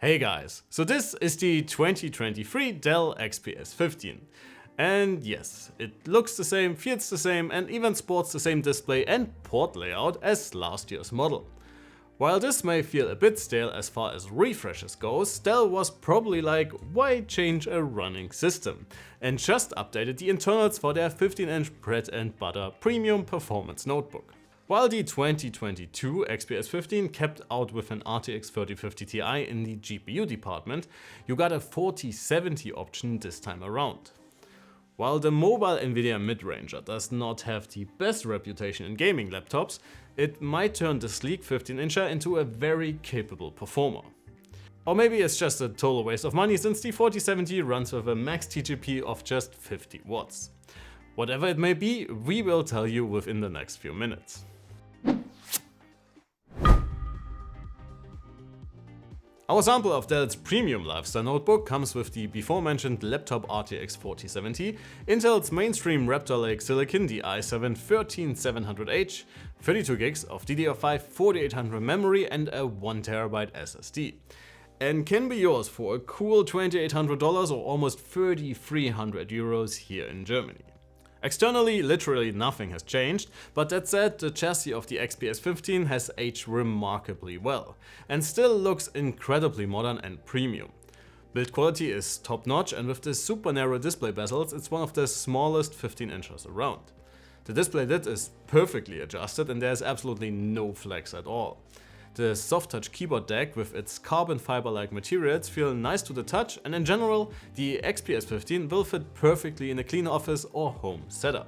Hey guys, so this is the 2023 Dell XPS 15. And yes, it looks the same, feels the same and even sports the same display and port layout as last year's model. While this may feel a bit stale as far as refreshes goes, Dell was probably like, why change a running system? And just updated the internals for their 15-inch bread and butter premium performance notebook. While the 2022 XPS 15 kept out with an RTX 3050 Ti in the GPU department, you got a 4070 option this time around. While the mobile Nvidia mid-ranger does not have the best reputation in gaming laptops, it might turn the sleek 15-incher into a very capable performer. Or maybe it's just a total waste of money since the 4070 runs with a max TGP of just 50 watts. Whatever it may be, we will tell you within the next few minutes. Our sample of Dell's premium lifestyle notebook comes with the before mentioned laptop RTX 4070, Intel's mainstream Raptor Lake Silicon, the i7-13700H, 32GB of DDR5-4800 memory and a 1TB SSD. And can be yours for a cool $2,800 or almost 3,300 euros here in Germany. Externally, literally nothing has changed, but that said, the chassis of the XPS 15 has aged remarkably well, and still looks incredibly modern and premium. Build quality is top notch, and with the super narrow display bezels, it's one of the smallest 15 inches around. The display lid is perfectly adjusted and there's absolutely no flex at all. The soft touch keyboard deck with its carbon fiber-like materials feel nice to the touch, and in general, the XPS 15 will fit perfectly in a clean office or home setup.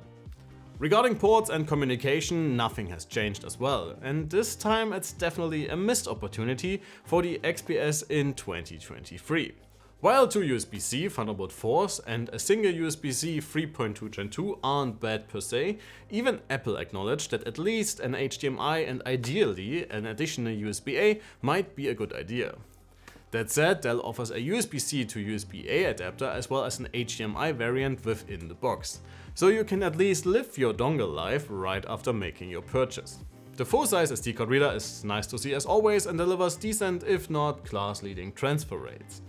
Regarding ports and communication, nothing has changed as well, and this time it's definitely a missed opportunity for the XPS in 2023. While two USB-C Thunderbolt 4s and a single USB-C 3.2 Gen 2 aren't bad per se, even Apple acknowledged that at least an HDMI and ideally an additional USB-A might be a good idea. That said, Dell offers a USB-C to USB-A adapter as well as an HDMI variant within the box, so you can at least live your dongle life right after making your purchase. The full-size SD card reader is nice to see as always and delivers decent if not class-leading transfer rates.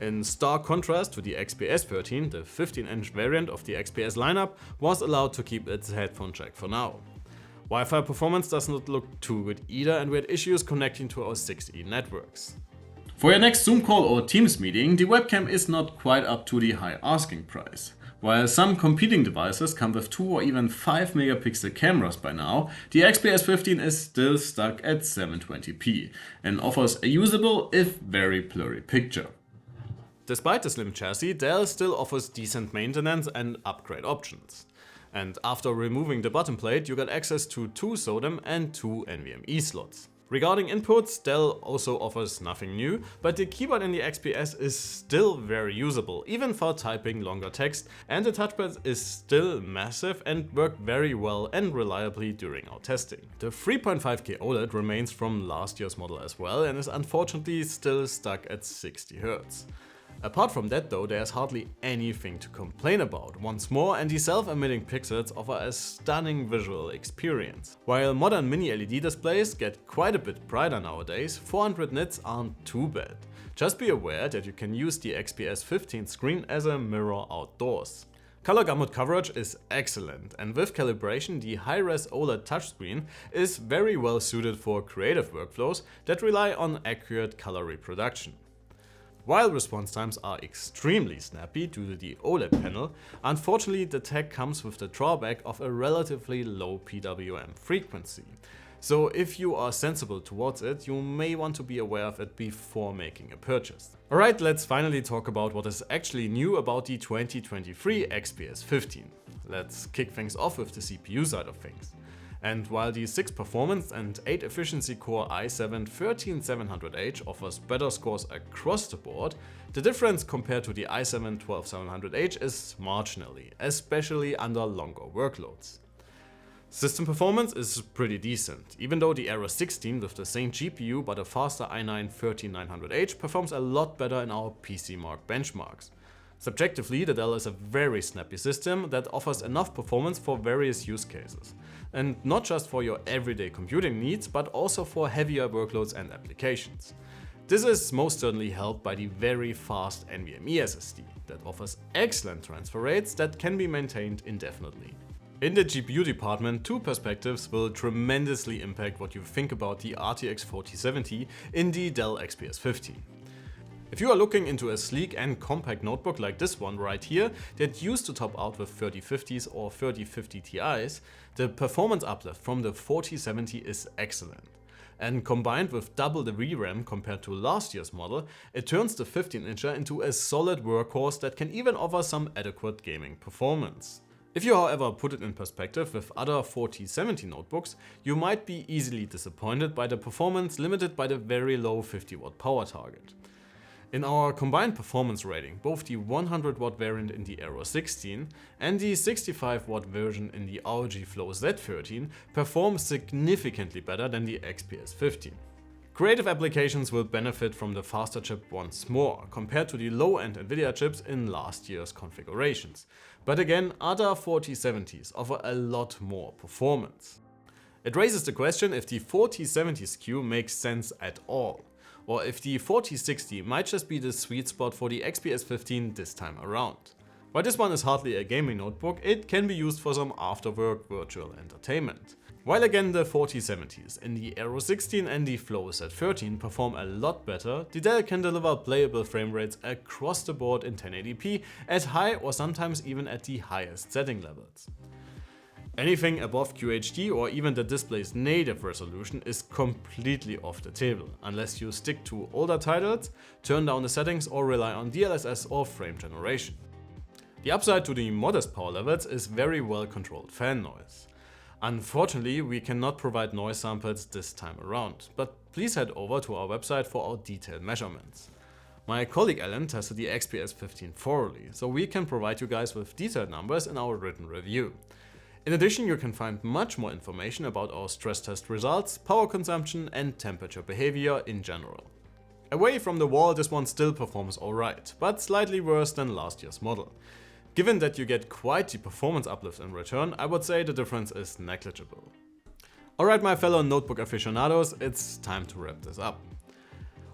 In stark contrast to the XPS 13, the 15-inch variant of the XPS lineup was allowed to keep its headphone jack for now. Wi-Fi performance does not look too good either, and we had issues connecting to our 6E networks. For your next Zoom call or Teams meeting, the webcam is not quite up to the high asking price. While some competing devices come with 2 or even 5 megapixel cameras by now, the XPS 15 is still stuck at 720p and offers a usable if very blurry picture. Despite the slim chassis, Dell still offers decent maintenance and upgrade options. And after removing the bottom plate, you got access to 2 SODIMM and 2 NVMe slots. Regarding inputs, Dell also offers nothing new, but the keyboard in the XPS is still very usable, even for typing longer text, and the touchpad is still massive and worked very well and reliably during our testing. The 3.5K OLED remains from last year's model as well and is unfortunately still stuck at 60 Hz. Apart from that though, there's hardly anything to complain about once more, and the self-emitting pixels offer a stunning visual experience. While modern mini LED displays get quite a bit brighter nowadays, 400 nits aren't too bad. Just be aware that you can use the XPS 15 screen as a mirror outdoors. Color gamut coverage is excellent, and with calibration the high-res OLED touchscreen is very well suited for creative workflows that rely on accurate color reproduction. While response times are extremely snappy due to the OLED panel, unfortunately the tech comes with the drawback of a relatively low PWM frequency. So if you are sensible towards it, you may want to be aware of it before making a purchase. Alright, let's finally talk about what is actually new about the 2023 XPS 15. Let's kick things off with the CPU side of things. And while the 6 performance and 8 efficiency core i7-13700H offers better scores across the board, the difference compared to the i7-12700H is marginally, especially under longer workloads. System performance is pretty decent, even though the Era 16 with the same GPU but a faster i9-13900H performs a lot better in our PCMark benchmarks. Subjectively, the Dell is a very snappy system that offers enough performance for various use cases. And not just for your everyday computing needs, but also for heavier workloads and applications. This is most certainly helped by the very fast NVMe SSD that offers excellent transfer rates that can be maintained indefinitely. In the GPU department, two perspectives will tremendously impact what you think about the RTX 4070 in the Dell XPS 15. If you are looking into a sleek and compact notebook like this one right here that used to top out with 3050s or 3050 Ti's, the performance uplift from the 4070 is excellent. And combined with double the VRAM compared to last year's model, it turns the 15-incher into a solid workhorse that can even offer some adequate gaming performance. If you however put it in perspective with other 4070 notebooks, you might be easily disappointed by the performance limited by the very low 50-watt power target. In our combined performance rating, both the 100-watt variant in the Aero 16 and the 65-watt version in the ROG Flow Z13 perform significantly better than the XPS 15. Creative applications will benefit from the faster chip once more, compared to the low-end Nvidia chips in last year's configurations. But again, other 4070s offer a lot more performance. It raises the question if the 4070 SKU makes sense at all, or if the 4060 might just be the sweet spot for the XPS 15 this time around. While this one is hardly a gaming notebook, it can be used for some after-work virtual entertainment. While again the 4070s in the Aero 16 and the Flow Z13 perform a lot better, the Dell can deliver playable frame rates across the board in 1080p at high or sometimes even at the highest setting levels. Anything above QHD or even the display's native resolution is completely off the table, unless you stick to older titles, turn down the settings or rely on DLSS or frame generation. The upside to the modest power levels is very well controlled fan noise. Unfortunately, we cannot provide noise samples this time around, but please head over to our website for our detailed measurements. My colleague Alan tested the XPS 15 thoroughly, so we can provide you guys with detailed numbers in our written review. In addition, you can find much more information about our stress test results, power consumption and temperature behavior in general. Away from the wall, this one still performs alright, but slightly worse than last year's model. Given that you get quite the performance uplift in return, I would say the difference is negligible. Alright my fellow notebook aficionados, it's time to wrap this up.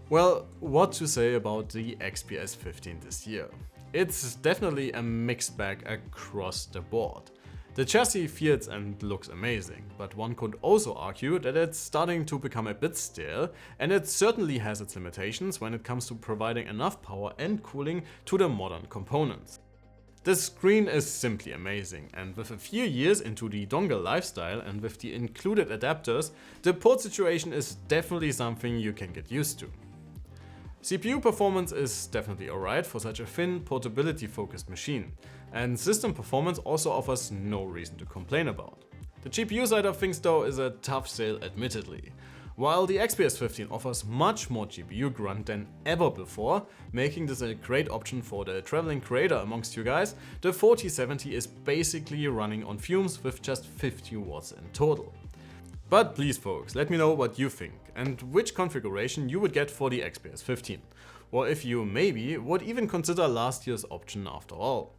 Well, what to say about the XPS 15 this year? It's definitely a mixed bag across the board. The chassis feels and looks amazing, but one could also argue that it's starting to become a bit stale, and it certainly has its limitations when it comes to providing enough power and cooling to the modern components. The screen is simply amazing, and with a few years into the dongle lifestyle and with the included adapters, the port situation is definitely something you can get used to. CPU performance is definitely alright for such a thin, portability-focused machine, and system performance also offers no reason to complain about. The GPU side of things though is a tough sale admittedly. While the XPS 15 offers much more GPU grunt than ever before, making this a great option for the traveling creator amongst you guys, the 4070 is basically running on fumes with just 50 watts in total. But please folks, let me know what you think and which configuration you would get for the XPS 15, or if you maybe would even consider last year's option after all.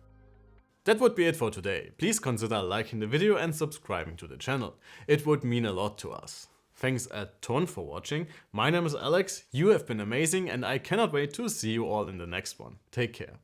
That would be it for today. Please consider liking the video and subscribing to the channel. It would mean a lot to us. Thanks a ton for watching. My name is Alex, you have been amazing and I cannot wait to see you all in the next one. Take care.